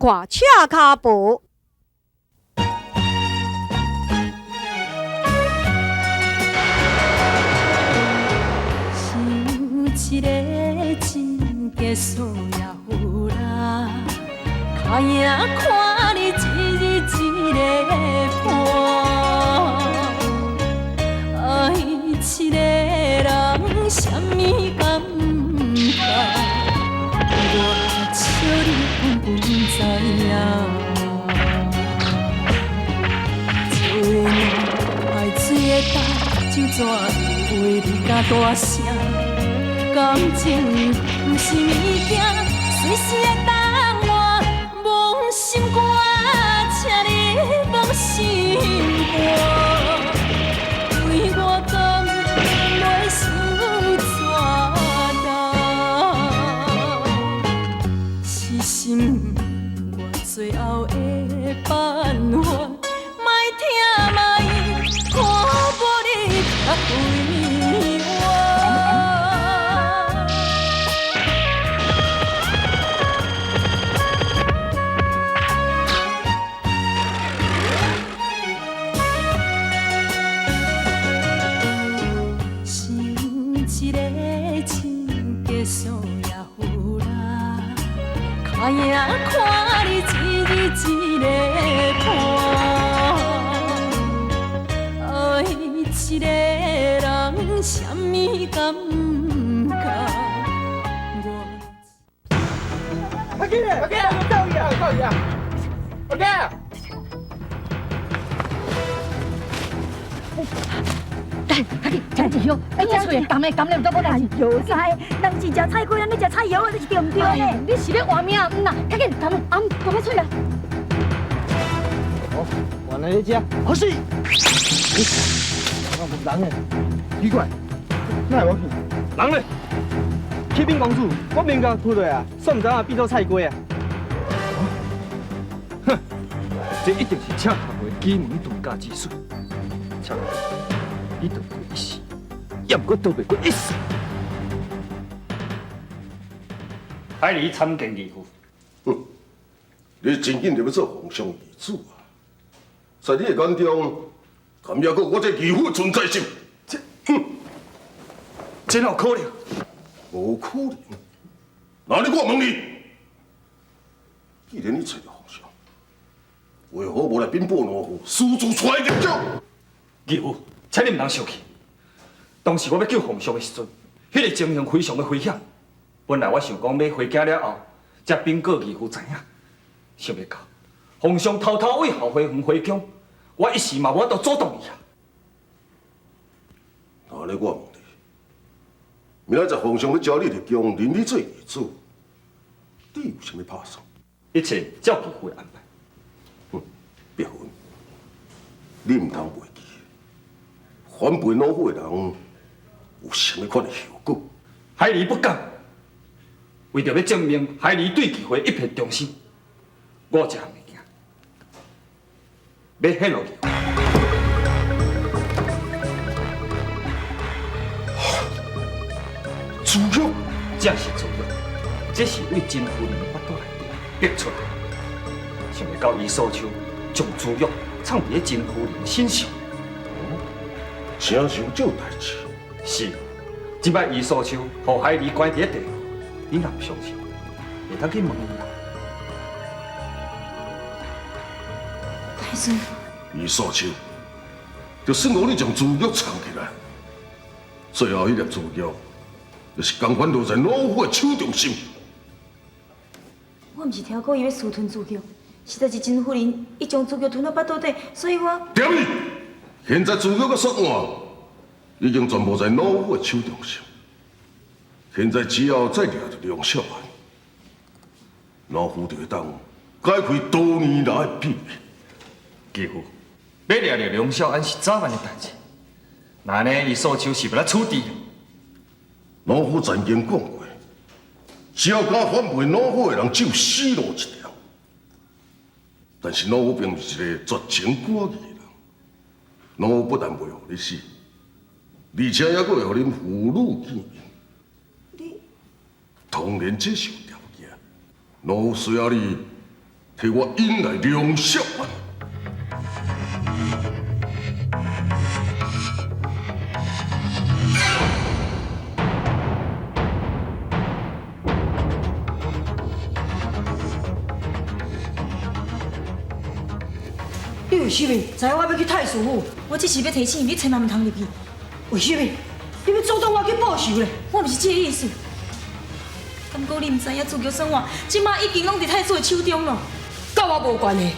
看赤脚步。一个真结束也有啦，脚影看你一日一个伴，爱一个人什么感觉？我笑你根本知影，做爱水的大酒怎为你甲大声？感情不是物件，随时会当换。忘心肝，请你忘心肝。为我甘袂输怎担？是心我最后的办法，莫听莫看无你较为我。一个真结束也有啦，脚影看你一日一个伴，爱一个人什么感觉？快起来！快起来！到伊啊！到伊啊！快起来！快点，抢一箱！哎呀，吹甘了都无代志。油菜，人是食菜龟，咱你食菜油，你是对唔对呢？你是咧换命啊？啦，快点，甘快吹啊！哦，原来你吃，好死！人呢？奇怪，哪会我去？人呢？启禀公主，我明刚出来啊，算唔知影变做菜龟啊！哼，这一定是赤脚的欺门遁甲之术。赤脚，你逃过一死，也不过逃袂过一世。海里参见义父。哼，你真紧就要做皇上义子啊！在你的眼中，敢也过我这义父的存在性？这哪有可能？无可能！那你我问你，既然你找到皇上，为何无来禀报奴父，私自出来入朝？义父，请你唔通生气。当时我要救皇上的时阵，迄个情形非常的危险。本来我想讲要回家了后，才禀告义父知影。想袂到，皇上偷偷为后妃园回宫，我一时嘛无法度阻挡伊啊。那你我问你，明仔载皇上要召你入宫，认你做义子，你有啥物打算？一切照义父的安排。别混，你唔通袂记，反背老虎的人有啥物款的后果？海里不敢，为着要证明海里对义父一片忠心，我有一项物件要献落去。猪肉，正是猪肉，这是为真夫人的腹肚内底逼出来的。想袂到伊素秋将猪肉藏伫咧真夫人的身上。啥时候这代志？是，即摆伊素秋互海里关伫咧地牢，你若唔相信，会当去问伊啊。大孙，伊素秋，就算我你将猪肉藏起来，最后迄粒猪肉，就是共款落在老虎的手中心。我毋是听讲伊要私吞猪肉，实在是真夫人伊将猪肉吞到腹肚底，所以我点你！现在猪肉个锁案已经全部在老虎的手中心，现在只要再抓到梁小安，老虎就会当解开多年来的秘密。继父，要抓着梁小安是早晚的代志，那呢，伊素秋是要来处置。老虎曾经讲过，只要敢反背老虎的人，只有死路一条。但是老虎并不是一个绝情寡义的人，老虎不但袂互你死，而且还佫会互恁父女见面。当然这是有条件，老虎需要你替替我引来梁少安。你为什么知影我要去太师府？我只是要提醒你，千万唔通入去。为什么？你要阻挡我去报仇咧？我唔是这个意思。敢讲你唔知影自由生活，即马已经拢伫太子的手中了。甲我无关系，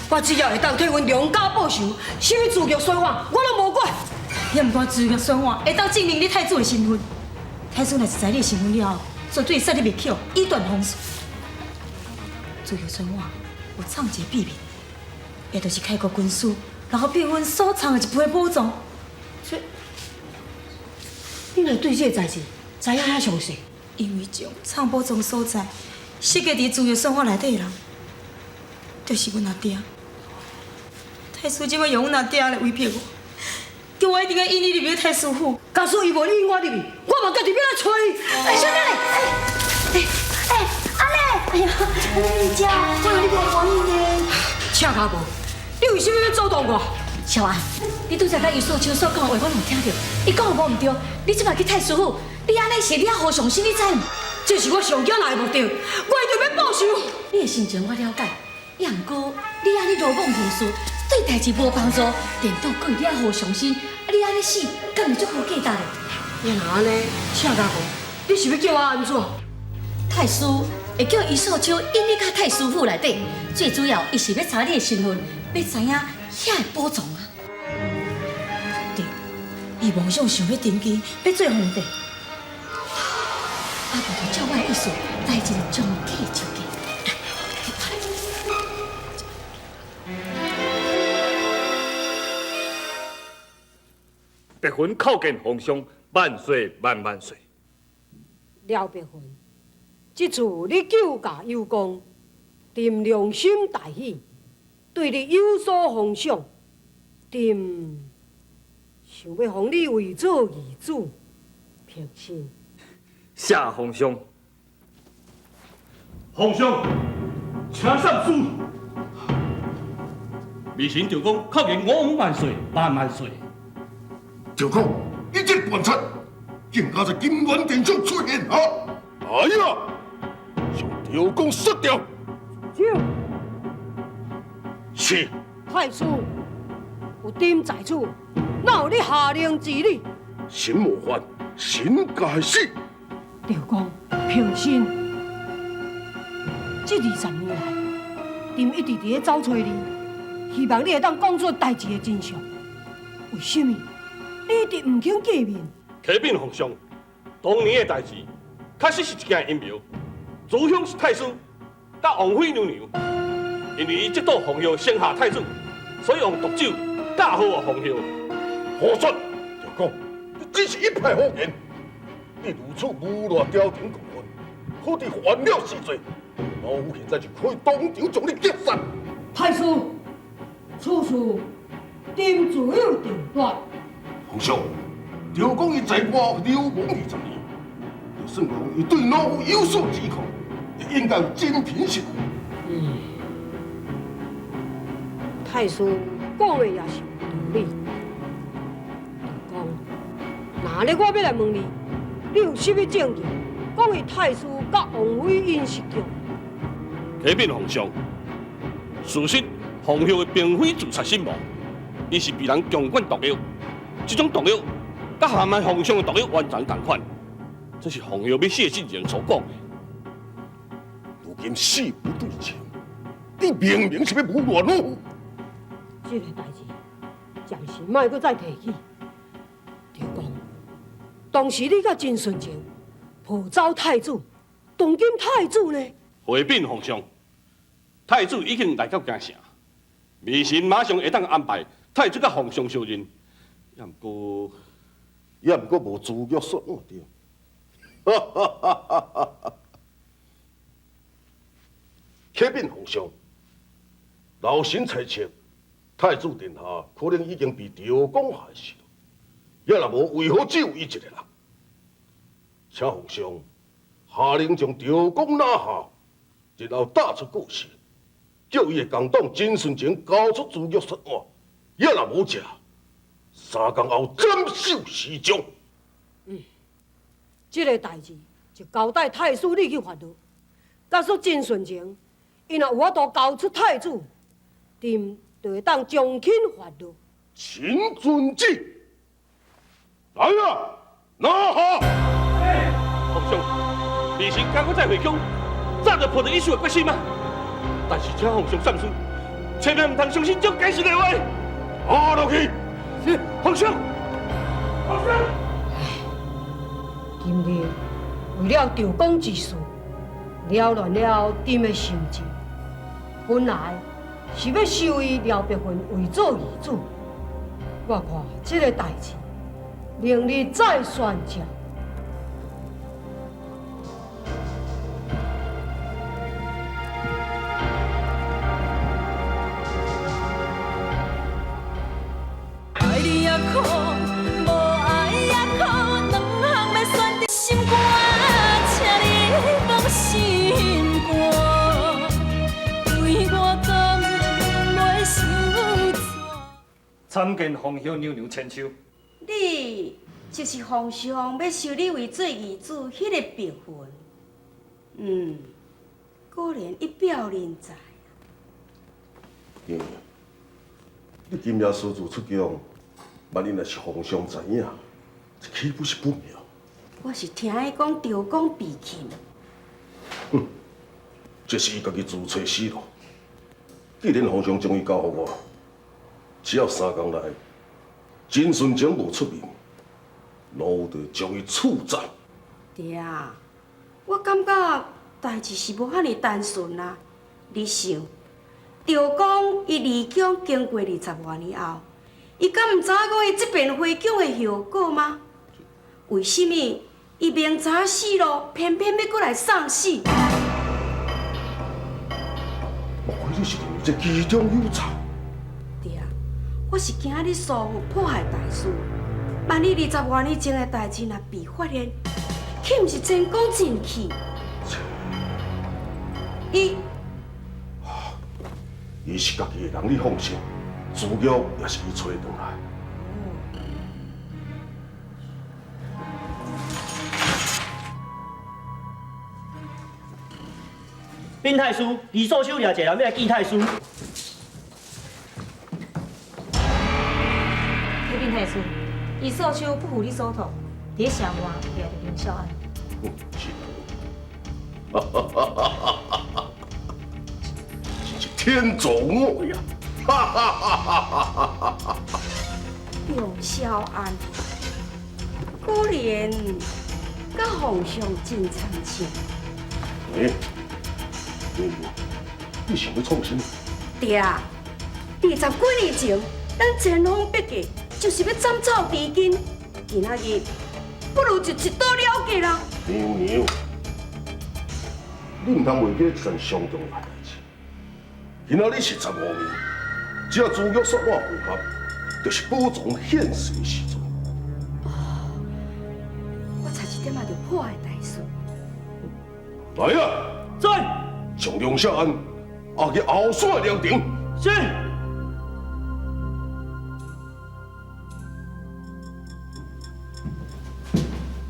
我只要会当替阮梁家报仇，什么自由生活我拢无管。也毋管自由生活会当证明你太子的身份。太子若是知你的身份了后，绝对会杀你灭口，以断风水。自由生活有藏一个秘密，也就是开国军师，然后变阮所藏的一批宝藏。你若对这个代志知影遐详细，因为将藏宝藏所在设计伫自由生活内底的人，就是阮阿爹。太师即摆用阮阿爹来威胁我，叫我一定要引你入去太师府。假使伊无引我入去，我嘛家己要来找伊。小妹，阿妹，哎呀，你家，我有你无欢喜呢。请卡无，你为什么要阻挡我？小安，你拄则甲于素秋所讲的话，我拢听到。伊讲的无毋对，你即摆去太师府，你安尼是你好伤心，你知唔？这是我上惊来的目的，我一定要报仇。你的心情我了解，也毋过你安尼罗莽行事，对代志无帮助，连到过你好伤心，你安尼死，敢会足好价值的？你若安尼，请卡无，你是要叫我安怎？太师会叫于素秋引你到太师府内底，最主要伊是要查你的身份，要知影遐的宝藏啊。对，伊妄想想要登基，要做皇帝。啊，无就照我的意思，代志就将计就计。白云叩见皇上，万岁万万岁！廖白云，这次你救驾有功，朕良心大喜，对你有所奉赏。朕想要封你为做义子，平身。谢皇上。皇上，请上书。微臣就讲叩见我王万岁万万岁。赵公，你这叛贼，竟敢在金銮殿上出现啊！哎呀，将赵公杀掉！是。太师，有朕在此，哪有你下令治理？臣无犯，臣该死。赵公，平身。这20年来，朕一直伫咧找找你，希望你会当讲出代志的真相。为什么你一直唔肯见面？启禀皇上，当年的代志确实是一件阴谋，主凶是太师甲王妃娘娘，因为伊嫉妒皇后生下太子，所以用毒酒嫁祸皇后。胡说！赵公，你只是一派胡言。你如此诬赖朝廷公文，好地犯了死罪。老夫现在就可以当场将你击杀。太师，此事朕自有定夺。皇上，赵公已在外流亡20年，就算讲伊对老夫有所指控，也应该有真凭实据。太师讲的也是有道理。讲，那我要来问你，你有什么证据讲伊太师甲王妃因失中？启禀皇上，事实皇后并非自杀身亡，伊是被人强灌毒药。这种毒药甲下面皇上的毒药完全同款，这是皇后要死之前所讲的。如今事不对称，你明明是要诬赖老夫。这个代志暂时莫搁再提起。就讲，当时你甲真顺情抱走太子，当今太子呢？回禀皇上，太子已经来到京城，微臣马上会当安排太子甲皇上相认。也毋过无自约束我对。启禀皇上，老臣猜测，太子殿下可能已经被赵公害死了。也若无，为何只有伊一个人？请皇上下令将赵公拿下，然后打出故事，叫伊的共党真顺情交出自玉说话，也若无食，3天后斩首示众。这个代志就交代太师你去发落。假说真顺情，伊若有法度交出太子，朕就会当将钦发落。秦遵旨，来啊，拿下！皇上，李成赶快再回宫，早就抱着一术的决心啊！但是请皇上三思，千万唔通相信这解释的话。下落去。是，皇上。皇上。今日为了赵公之事，扰乱了朕的心情。本来是要授伊廖白云为做义子，我看这个代志，明日再宣召。爱你也苦，无爱也苦，两项要选择，心肝，请你放心肝，对我敢袂受罪。参见皇兄娘娘千秋。你就是皇上要收你为做义子迄个白云，果然一表人才。你今夜私自出宫，万一若是皇上知影，这岂不是不妙？我是听伊讲赵公被擒，这是伊家己自找死路。既然皇上将伊交予我，只要3天内真顺情无出面，老有就将伊处斩。爹，我感觉代志是无遐尼单纯啊。你想，赵公伊离宫经过20多年后，伊敢毋知影讲伊这边回宫的后果吗？为什么伊明知死路，偏偏要过来送死？莫非你是认为这其中有诈？爹，我是惊你疏忽迫害大事。万一20多年前的代志若被发现，岂毋是真讲真气？伊是家己的人，你放心。自玉也是伊找回来。禀太师，李素秋掠一个人要来见太师。禀太师，李素秋不负你所托，伫城外掠着林孝安。是真是天作我呀！梁孝安，果然甲皇上真参像。你想要创新？爹，20几年前，咱前方笔记就是要斩草除根，今仔日不如就一刀了结啦。娘，你唔通忘记一件上重要的代志。今仔日是15年，只要自玉说话配合，就是保存现世的时阵。我差一点仔就破坏大事。来啊！在。将梁孝安押去后山的凉亭。是。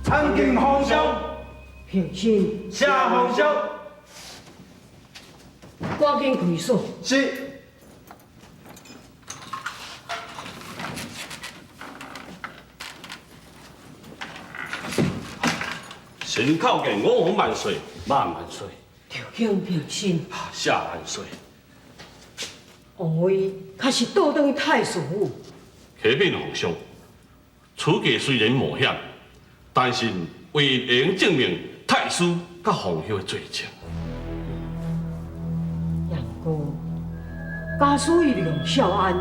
参见皇上。平身。谢皇上。赶紧开锁。是。臣叩见5皇万岁，万岁。赵兴平身。谢万岁。王位确实倒转去太师府。启禀皇上，此计虽然冒险，但是唯能证明太师甲皇后的罪情。杨哥，假使伊梁孝安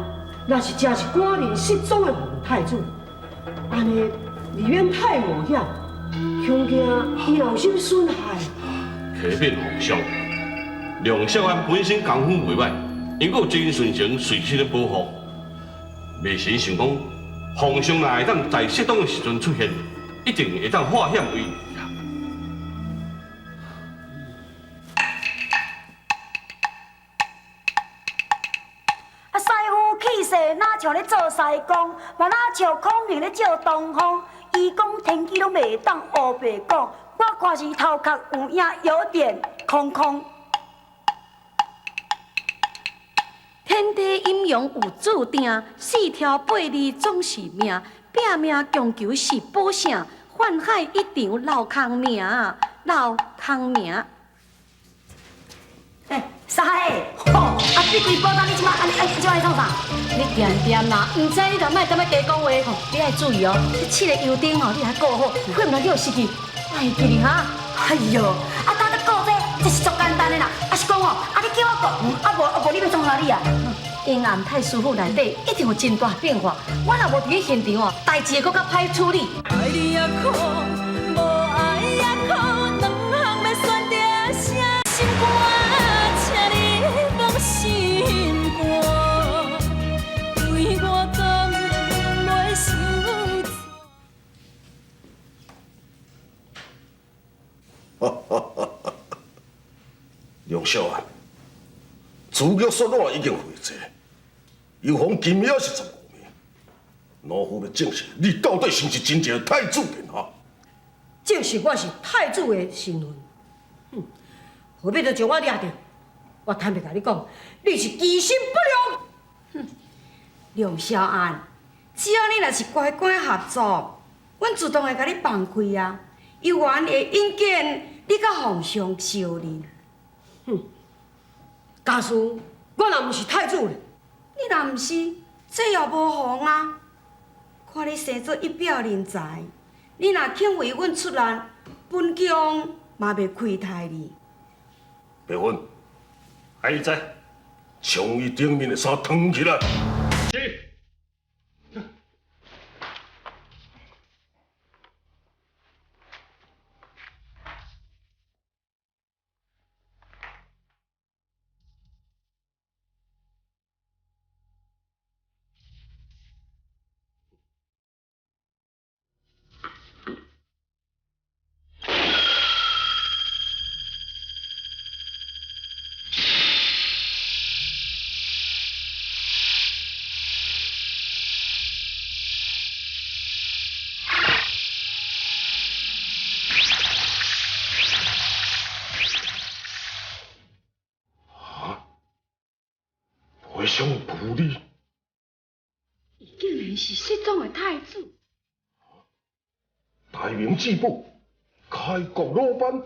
若是真是寡人失踪的皇太子，安尼未免太冒险，恐惊伊有心损害。启禀皇上，梁孝安本身功夫袂歹，因有真顺情随身的保护，未时想讲，皇上若会当在适当的时阵出现，一定会当化险为夷。势哪像咧做西公，嘛哪像孔明咧照东风。伊讲天气拢袂当黑白讲，我看是头壳有影，有点空空。天地阴阳有注定，四条八字总是命，拼命强求是保胜，宦海一场老空名，老空名。三海，吼，比规波当你即摆即摆创啥？你掂掂啦，唔知你就莫咁样加讲话，你爱注意哦。你试个油灯哦，你还顾好，会唔会叫失去？哎，记哩哈。哎哟，当你顾这是足简单的啦。是讲哦，你叫我顾，无你要创啥你啊？阴暗太师傅内底一定有真大变化，我若无伫咧现场哦，代志会搁较歹处理。爱你也苦，无爱也苦，两项要选择啥？心肝，请你放心肝，为我甘袂受罪。梁少安，自玉说我已经回济，有方金也是15名，老夫要证实你到底是不是真正的太子殿下？证实我是太子的身份。何必要将我抓着？我坦白甲你讲，你是居心不良。梁少安，只要你若是乖乖合作，阮自动会甲你放开啊。有缘会引荐你甲皇上相认。假使我若毋是太子咧，你若毋是，这也无妨啊。看你生做一表人才，你若肯为阮出力，本宫嘛袂亏待你。白云，爱在，将伊顶面的衫脱起来。是。回乡不利，伊竟然是失踪的太子，大明治部开国老班，原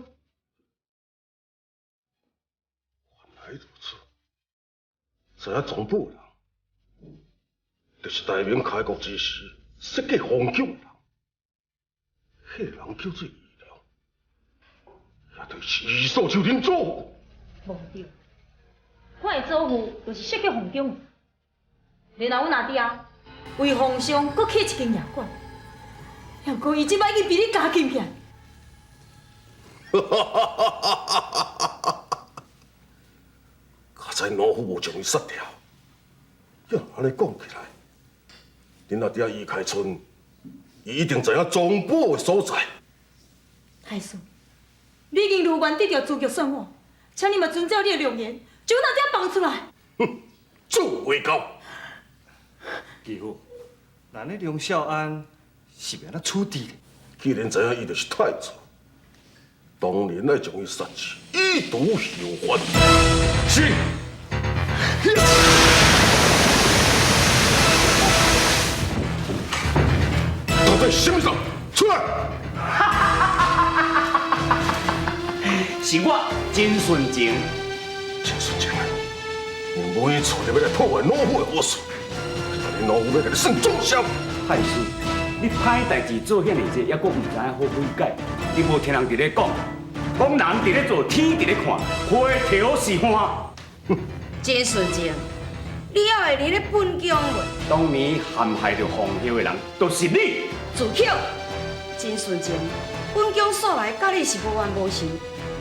来如此。知影总部人，就是大明开国之时设计皇宫人，迄个人叫做义良，也就是伊所求恁祖父。无对。我的祖父就是设计皇宫，然后阮阿爹为皇上搁起一间夜馆，要讲伊即摆已经比你加金起来。刚才老夫无将伊杀掉，要安尼讲起来，恁阿爹易开春，伊一定知影总部的所在。太师，你已经如愿得到资格选我，请你嘛遵照你的诺言。将那爹放出来！哼，做未到。义父，那你梁少安是要安怎处置呢？既然知影伊就是太子，当然要将伊杀死，以毒后患。是。到底什么事？出来！是我真纯情。真纯情，你每错就要来破坏老夫的好事，但你老夫要甲你算总账。太师，你歹代志做遐尼济，还阁唔知影好悔改？你无听人伫咧讲，讲人伫咧做，天伫咧看，回头是岸。真纯情，你还会离咧本宫袂？当年陷害着皇后的人，就是你。自巧，真纯情，本宫素来甲你是无冤无仇，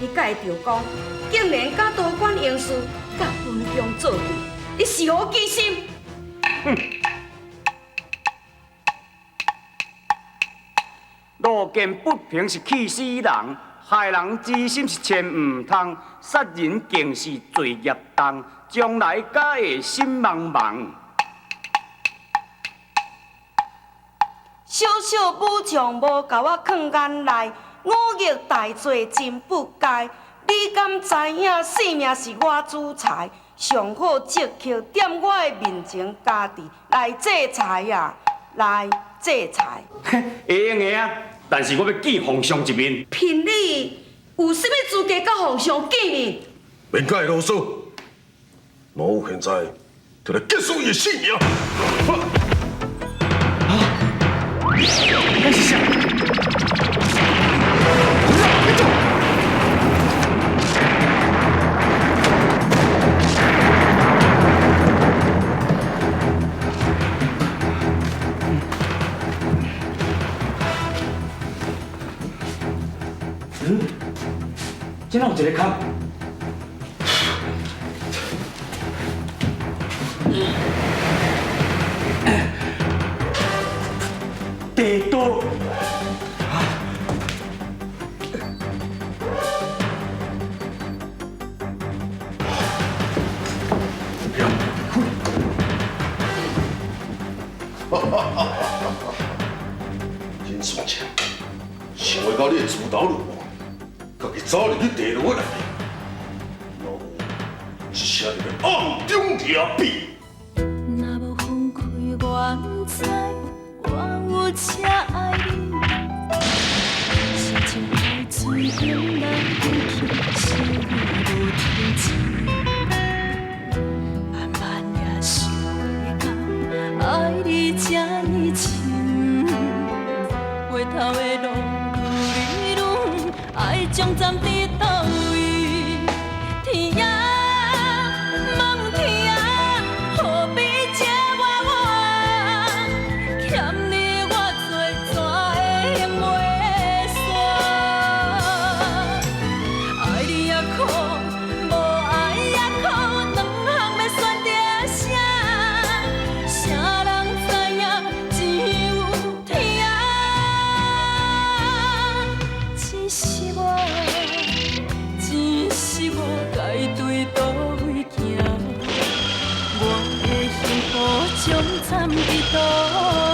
你甲伊着讲。竟然敢多管闲事，甲本宫作对，你是何居心？路见不平是气死人，害人之心是千唔通，杀人竟是罪孽重，将来敢会心茫茫。小小武将无甲我囥眼内，忤逆大罪真不该。你敢知影性命是我主裁？上好即刻踮我的面前，家己来制裁呀，来制裁。会用的啊，但是我要见皇上一面。凭你有啥物资格甲皇上见面？免甲伊啰嗦，老夫现在就来结束伊的性命。那是啥？这哪有一个坑？地图。真爽切！想要到你的主导路，家己走入去地牢内底，老夫一声就要暗中抓比。若无分开，我不知我有车爱你。心情海水永难回去，是无停止。慢慢也想会到，爱你这呢深。回头的路愈来愈，爱将站伫倒位？天涯。惨伫倒。